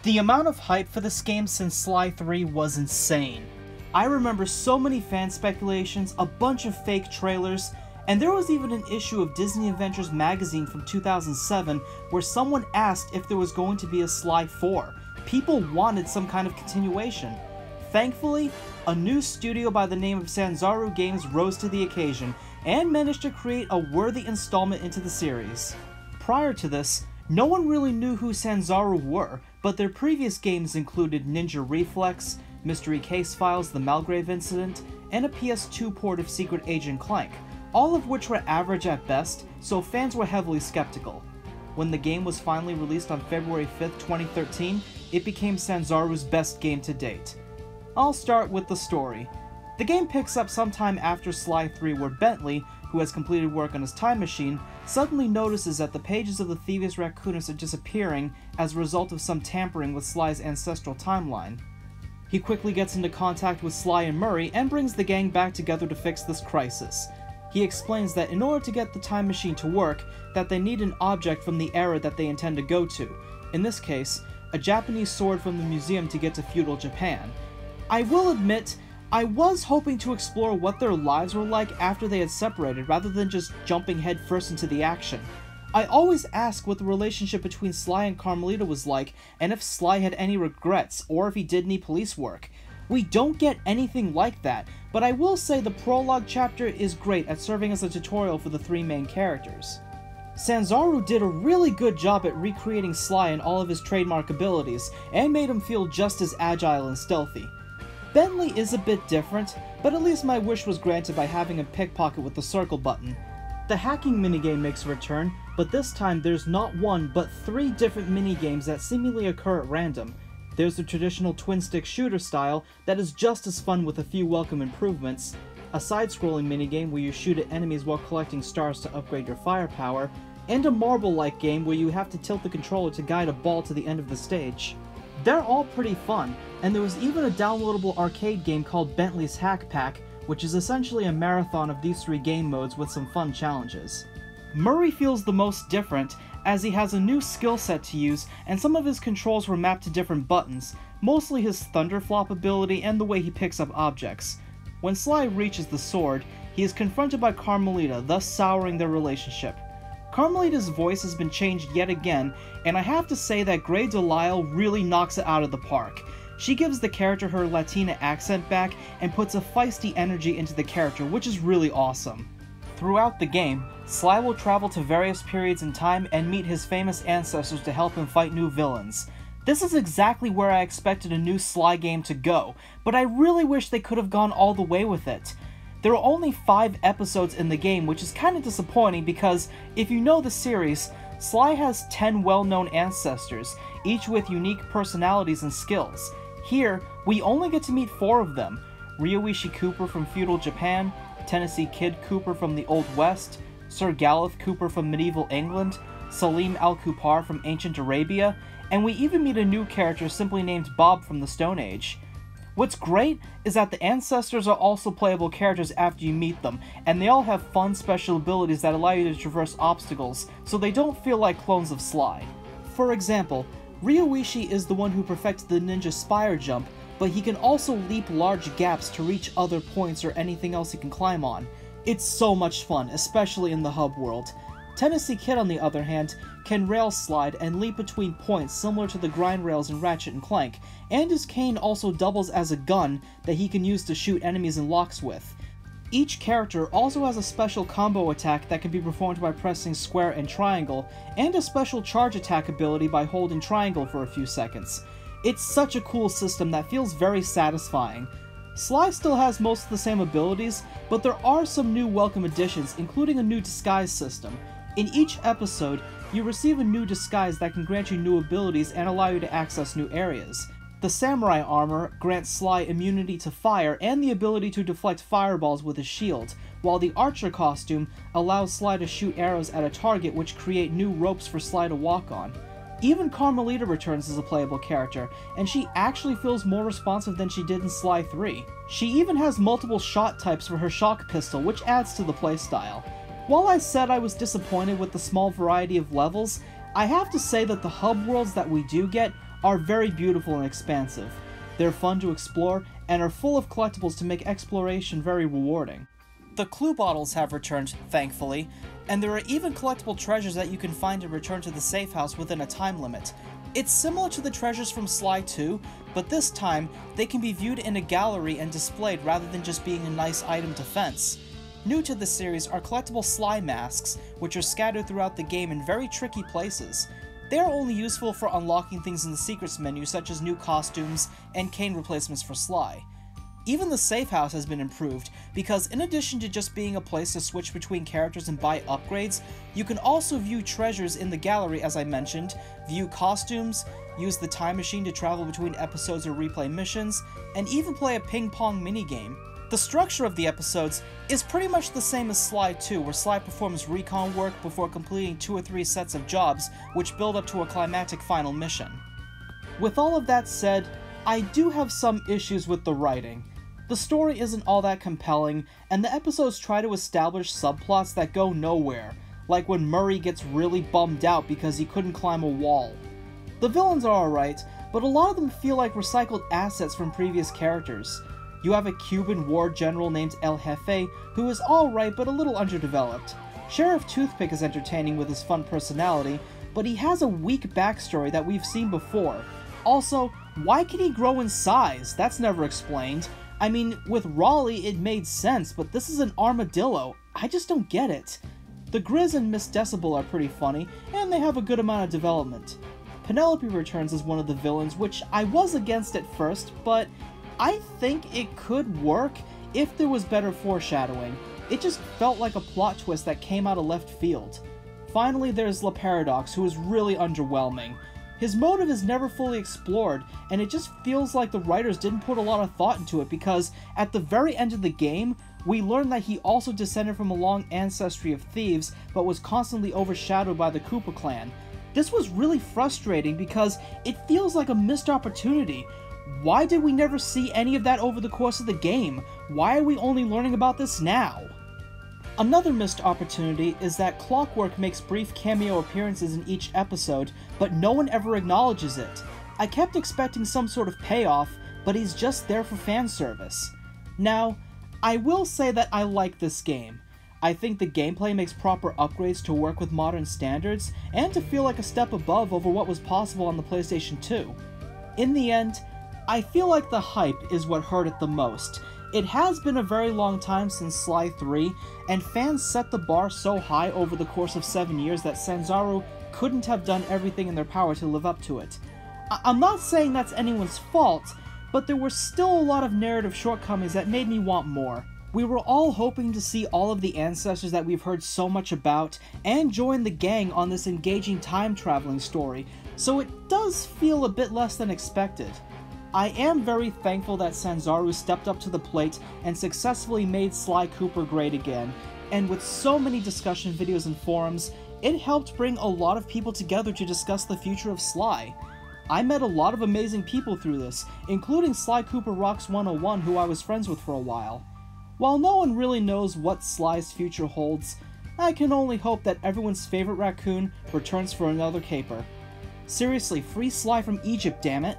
The amount of hype for this game since Sly 3 was insane. I remember so many fan speculations, a bunch of fake trailers, and there was even an issue of Disney Adventures magazine from 2007 where someone asked if there was going to be a Sly 4. People wanted some kind of continuation. Thankfully, a new studio by the name of Sanzaru Games rose to the occasion and managed to create a worthy installment into the series. Prior to this, no one really knew who Sanzaru were, but their previous games included Ninja Reflex, Mystery Case Files, The Malgrave Incident, and a PS2 port of Secret Agent Clank, all of which were average at best, so fans were heavily skeptical. When the game was finally released on February 5th, 2013, it became Sanzaru's best game to date. I'll start with the story. The game picks up sometime after Sly 3 where Bentley, who has completed work on his time machine, suddenly notices that the pages of the Thieves Raccoonus are disappearing as a result of some tampering with Sly's ancestral timeline. He quickly gets into contact with Sly and Murray and brings the gang back together to fix this crisis. He explains that in order to get the time machine to work, that they need an object from the era that they intend to go to, in this case, a Japanese sword from the museum to get to feudal Japan. I will admit, I was hoping to explore what their lives were like after they had separated rather than just jumping headfirst into the action. I always ask what the relationship between Sly and Carmelita was like, and if Sly had any regrets, or if he did any police work. We don't get anything like that, but I will say the prologue chapter is great at serving as a tutorial for the three main characters. Sanzaru did a really good job at recreating Sly and all of his trademark abilities, and made him feel just as agile and stealthy. Bentley is a bit different, but at least my wish was granted by having a pickpocket with the circle button. The hacking minigame makes a return, but this time there's not one but 3 different minigames that seemingly occur at random. There's the traditional twin-stick shooter style that is just as fun with a few welcome improvements, a side-scrolling minigame where you shoot at enemies while collecting stars to upgrade your firepower, and a marble-like game where you have to tilt the controller to guide a ball to the end of the stage. They're all pretty fun, and there was even a downloadable arcade game called Bentley's Hack Pack, which is essentially a marathon of these 3 game modes with some fun challenges. Murray feels the most different, as he has a new skill set to use, and some of his controls were mapped to different buttons, mostly his Thunderflop ability and the way he picks up objects. When Sly reaches the sword, he is confronted by Carmelita, thus souring their relationship. Carmelita's voice has been changed yet again, and I have to say that Grey Delisle really knocks it out of the park. She gives the character her Latina accent back and puts a feisty energy into the character, which is really awesome. Throughout the game, Sly will travel to various periods in time and meet his famous ancestors to help him fight new villains. This is exactly where I expected a new Sly game to go, but I really wish they could have gone all the way with it. There are only 5 episodes in the game, which is kinda disappointing because, if you know the series, Sly has 10 well-known ancestors, each with unique personalities and skills. Here, we only get to meet 4 of them: Ryoichi Cooper from feudal Japan, Tennessee Kid Cooper from the Old West, Sir Gallup Cooper from medieval England, Salim al-Kupar from ancient Arabia, and we even meet a new character simply named Bob from the Stone Age. What's great is that the ancestors are also playable characters after you meet them, and they all have fun special abilities that allow you to traverse obstacles, so they don't feel like clones of Sly. For example, Ryoichi is the one who perfected the ninja spire jump, but he can also leap large gaps to reach other points or anything else he can climb on. It's so much fun, especially in the hub world. Tennessee Kid, on the other hand, can rail slide and leap between points similar to the grind rails in Ratchet & Clank, and his cane also doubles as a gun that he can use to shoot enemies in locks with. Each character also has a special combo attack that can be performed by pressing square and triangle, and a special charge attack ability by holding triangle for a few seconds. It's such a cool system that feels very satisfying. Sly still has most of the same abilities, but there are some new welcome additions, including a new disguise system. In each episode, you receive a new disguise that can grant you new abilities and allow you to access new areas. The samurai armor grants Sly immunity to fire and the ability to deflect fireballs with his shield, while the Archer costume allows Sly to shoot arrows at a target which create new ropes for Sly to walk on. Even Carmelita returns as a playable character, and she actually feels more responsive than she did in Sly 3. She even has multiple shot types for her shock pistol, which adds to the playstyle. While I said I was disappointed with the small variety of levels, I have to say that the hub worlds that we do get are very beautiful and expansive. They're fun to explore, and are full of collectibles to make exploration very rewarding. The clue bottles have returned, thankfully, and there are even collectible treasures that you can find and return to the safe house within a time limit. It's similar to the treasures from Sly 2, but this time, they can be viewed in a gallery and displayed rather than just being a nice item to fence. New to this series are collectible Sly Masks, which are scattered throughout the game in very tricky places. They are only useful for unlocking things in the secrets menu, such as new costumes and cane replacements for Sly. Even the safe house has been improved, because in addition to just being a place to switch between characters and buy upgrades, you can also view treasures in the gallery as I mentioned, view costumes, use the time machine to travel between episodes or replay missions, and even play a ping-pong minigame. The structure of the episodes is pretty much the same as Sly 2, where Sly performs recon work before completing 2 or 3 sets of jobs, which build up to a climactic final mission. With all of that said, I do have some issues with the writing. The story isn't all that compelling, and the episodes try to establish subplots that go nowhere, like when Murray gets really bummed out because he couldn't climb a wall. The villains are alright, but a lot of them feel like recycled assets from previous characters. You have a Cuban war general named El Jefe, who is alright but a little underdeveloped. Sheriff Toothpick is entertaining with his fun personality, but he has a weak backstory that we've seen before. Also, why can he grow in size? That's never explained. I mean, with Raleigh it made sense, but this is an armadillo. I just don't get it. The Grizz and Miss Decibel are pretty funny, and they have a good amount of development. Penelope returns as one of the villains, which I was against at first, but I think it could work if there was better foreshadowing. It just felt like a plot twist that came out of left field. Finally, there's La Paradox, who is really underwhelming. His motive is never fully explored, and it just feels like the writers didn't put a lot of thought into it because at the very end of the game, we learn that he also descended from a long ancestry of thieves, but was constantly overshadowed by the Cooper clan. This was really frustrating because it feels like a missed opportunity. Why did we never see any of that over the course of the game? Why are we only learning about this now? Another missed opportunity is that Clockwork makes brief cameo appearances in each episode, but no one ever acknowledges it. I kept expecting some sort of payoff, but he's just there for fan service. Now, I will say that I like this game. I think the gameplay makes proper upgrades to work with modern standards, and to feel like a step above over what was possible on the PlayStation 2. In the end, I feel like the hype is what hurt it the most. It has been a very long time since Sly 3, and fans set the bar so high over the course of 7 years that Sanzaru couldn't have done everything in their power to live up to it. I'm not saying that's anyone's fault, but there were still a lot of narrative shortcomings that made me want more. We were all hoping to see all of the ancestors that we've heard so much about, and join the gang on this engaging time-traveling story, so it does feel a bit less than expected. I am very thankful that Sanzaru stepped up to the plate and successfully made Sly Cooper great again, and with so many discussion videos and forums, it helped bring a lot of people together to discuss the future of Sly. I met a lot of amazing people through this, including Sly Cooper Rocks 101, who I was friends with for a while. While no one really knows what Sly's future holds, I can only hope that everyone's favorite raccoon returns for another caper. Seriously, free Sly from Egypt, damn it!